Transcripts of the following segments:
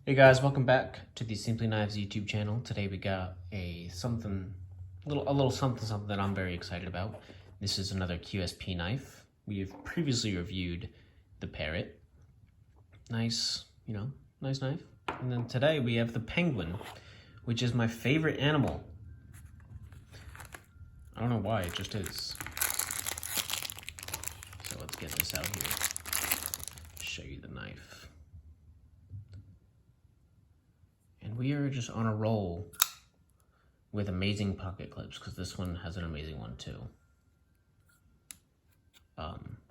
Hey guys, welcome back to the Simply Knives YouTube channel. Today we got a little something that I'm very excited about. This is another QSP knife. We have previously reviewed the Parrot. Nice, nice knife. And then today we have the Penguin, which is my favorite animal. I don't know why, it just is. So let's get this out here. Show you the knife. And we are just on a roll with amazing pocket clips, because this one has an amazing one too.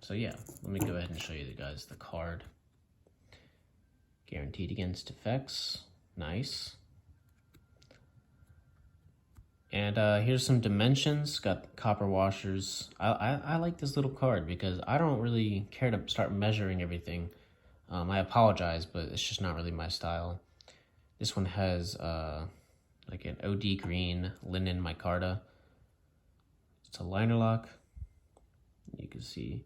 So yeah, let me go ahead and show you guys the card. Guaranteed against defects, nice. And here's some dimensions, got copper washers. I like this little card because I don't really care to start measuring everything. I apologize, but it's just not really my style. This one has like an OD green linen micarta. It's a liner lock. You can see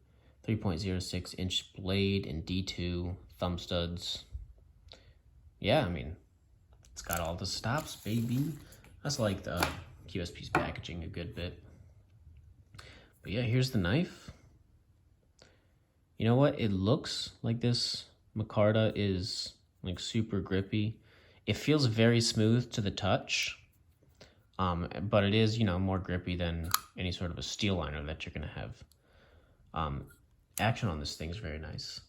3.06 inch blade and D2 thumb studs. Yeah, I mean, it's got all the stops, baby. That's like the QSP's packaging a good bit. But yeah, here's the knife. You know what? It looks like this micarta is like super grippy. It feels very smooth to the touch, but it is, more grippy than any sort of a steel liner that you're gonna have. Action on this thing is very nice.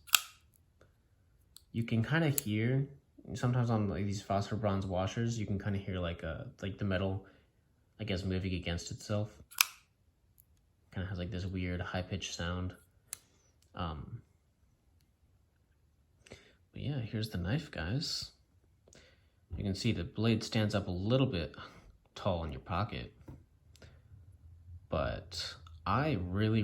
You can kind of hear, sometimes on like these phosphor bronze washers, you can kind of hear like the metal, I guess, moving against itself. Kind of has like this weird high-pitched sound. But yeah, here's the knife, guys. You can see the blade stands up a little bit tall in your pocket, but I really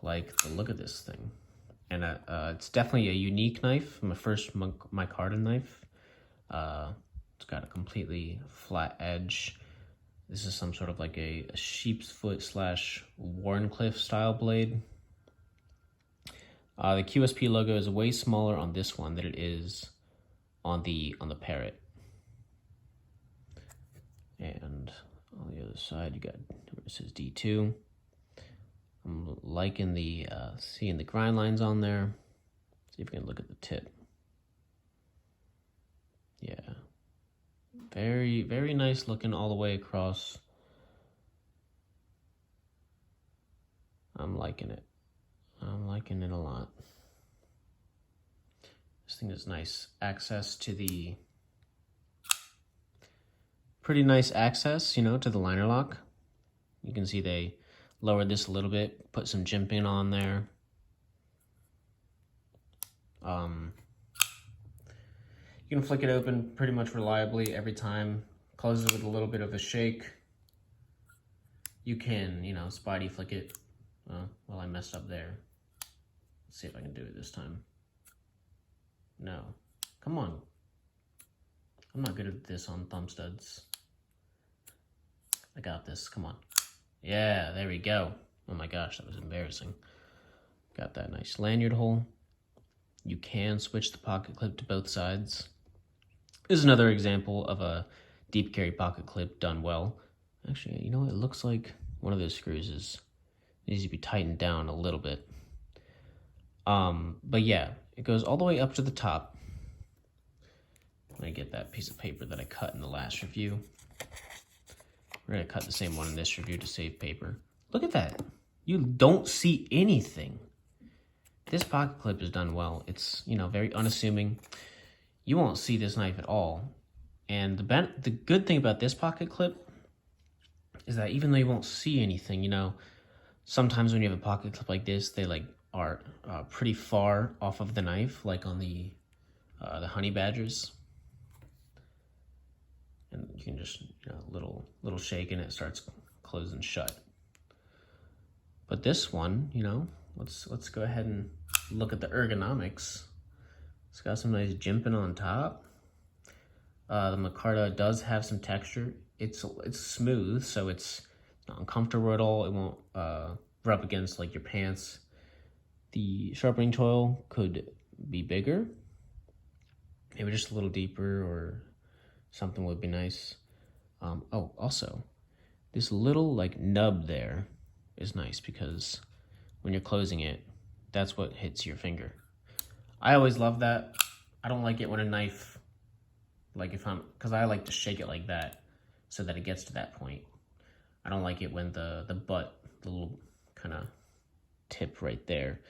like the look of this thing. And it's definitely a unique knife. My first micarta knife. It's got a completely flat edge. This is some sort of like a sheep's foot / Warncliffe style blade. The QSP logo is way smaller on this one than it is on the Parrot. And on the other side, you got where it says D2. I'm liking the seeing the grind lines on there. See if we can look at the tip. Yeah, very nice looking all the way across. I'm liking it. I'm liking it a lot. This thing is nice access to the, pretty nice access, to the liner lock. You can see they lowered this a little bit, put some jimping on there. You can flick it open pretty much reliably every time. Close it with a little bit of a shake. You can, spidey flick it. Well, I messed up there. Let's see if I can do it this time. No. Come on. I'm not good at this on thumb studs. I got this. Come on. Yeah, there we go. Oh my gosh, that was embarrassing. Got that nice lanyard hole. You can switch the pocket clip to both sides. This is another example of a deep carry pocket clip done well. Actually, it looks like one of those screws needs to be tightened down a little bit. But yeah, it goes all the way up to the top. Let me get that piece of paper that I cut in the last review. We're gonna cut the same one in this review to save paper. Look at that. You don't see anything. This pocket clip is done well. It's, very unassuming. You won't see this knife at all. And the good thing about this pocket clip is that even though you won't see anything, sometimes when you have a pocket clip like this, they are pretty far off of the knife, like on the honey badgers. And you can just, little shake and it starts closing shut. But this one, let's go ahead and look at the ergonomics. It's got some nice jimping on top. The micarta does have some texture. It's smooth, so it's not uncomfortable at all. It won't rub against your pants. The sharpening tool could be bigger. Maybe just a little deeper or something would be nice. Oh, also, this little like nub there is nice because when you're closing it, that's what hits your finger. I always love that. I don't like it when a knife, like because I like to shake it like that so that it gets to that point. I don't like it when the butt, the little kind of tip right there,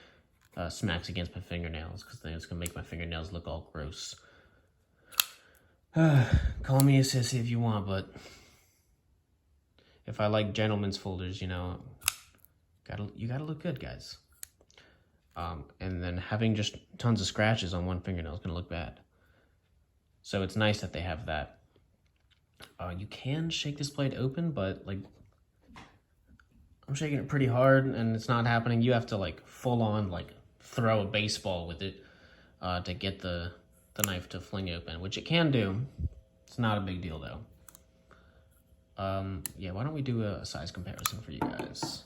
smacks against my fingernails, because then it's gonna make my fingernails look all gross. Call me a sissy if you want, but if I like gentlemen's folders, you know, you gotta look good, guys. And then having just tons of scratches on one fingernail is gonna look bad. So it's nice that they have that. You can shake this blade open, but like I'm shaking it pretty hard and it's not happening. You have to like full on like throw a baseball with it to get the knife to fling open, which it can do. It's not a big deal though. Yeah, why don't we do a size comparison for you guys?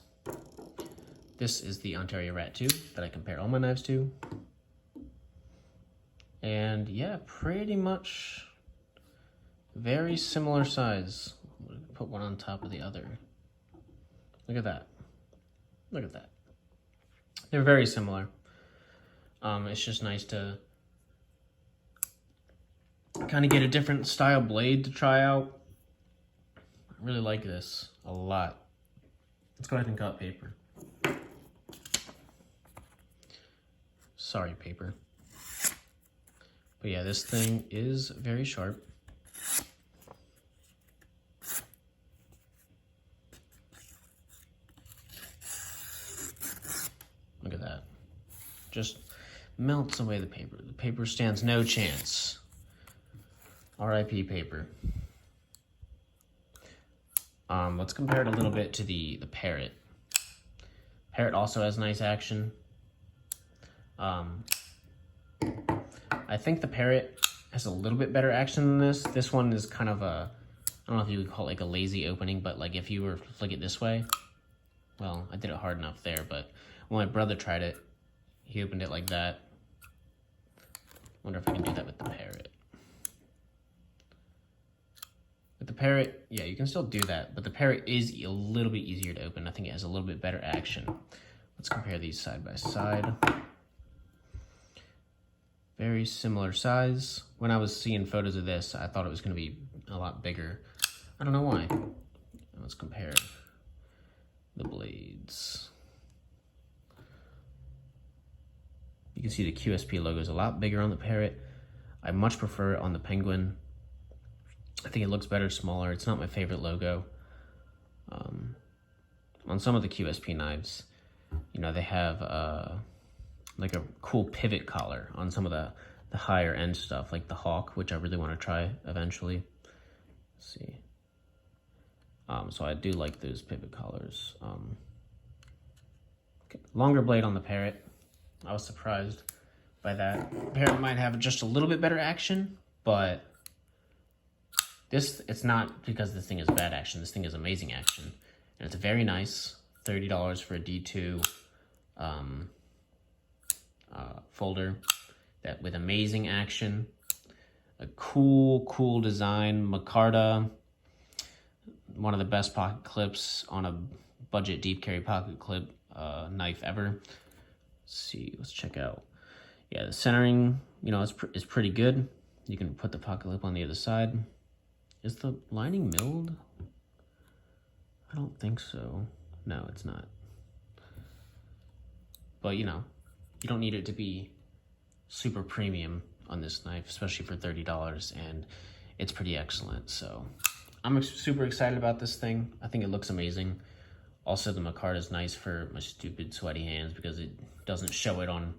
This is the Ontario Rat 2 that I compare all my knives to. And yeah, pretty much very similar size. Put one on top of the other. Look at that. Look at that. They're very similar. It's just nice to kind of get a different style blade to try out. I really like this a lot. Let's go ahead and cut paper. Sorry, paper. But yeah, this thing is very sharp. Look at that. Just melts away the paper. The paper stands no chance. RIP paper. Let's compare it a little bit to the Parrot. Parrot also has nice action. I think the Parrot has a little bit better action than this. This one is kind of a, I don't know if you would call it like a lazy opening, but like if you were to flick it this way, well, I did it hard enough there, but when my brother tried it, he opened it like that. Wonder if I can do that with the Parrot. With the Parrot, yeah, you can still do that, but the Parrot is a little bit easier to open. I think it has a little bit better action. Let's compare these side by side. Very similar size. When I was seeing photos of this, I thought it was going to be a lot bigger. I don't know why. Let's compare the blades. You can see the QSP logo is a lot bigger on the Parrot. I much prefer it on the Penguin. I think it looks better smaller. It's not my favorite logo. On some of the QSP knives, you know, they have like a cool pivot collar on some of the higher end stuff, like the Hawk, which I really want to try eventually. Let's see. So I do like those pivot collars. Okay. Longer blade on the Parrot. I was surprised by that. Parrot might have just a little bit better action, but it's not because this thing is bad action. This thing is amazing action. And it's very nice. $30 for a D2 folder that with amazing action. A cool design. Micarta. One of the best pocket clips on a budget deep carry pocket clip knife ever. Let's see, let's check out. Yeah, the centering, you know, is pretty good. You can put the pocket clip on the other side. Is the lining milled? I don't think so. No, it's not. But, you know, you don't need it to be super premium on this knife, especially for $30, and it's pretty excellent. So I'm super excited about this thing. I think it looks amazing. Also, the Micarta is nice for my stupid sweaty hands because it doesn't show it on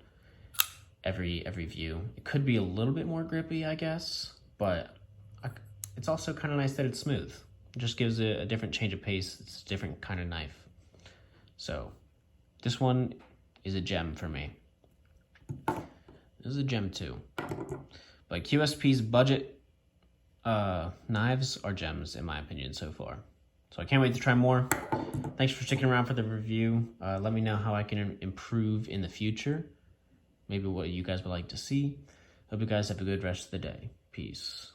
every view. It could be a little bit more grippy, I guess, but it's also kind of nice that it's smooth. It just gives it a different change of pace. It's a different kind of knife. So this one is a gem for me. This is a gem too. But QSP's budget knives are gems in my opinion so far. So I can't wait to try more. Thanks for sticking around for the review. Let me know how I can improve in the future. Maybe what you guys would like to see. Hope you guys have a good rest of the day. Peace.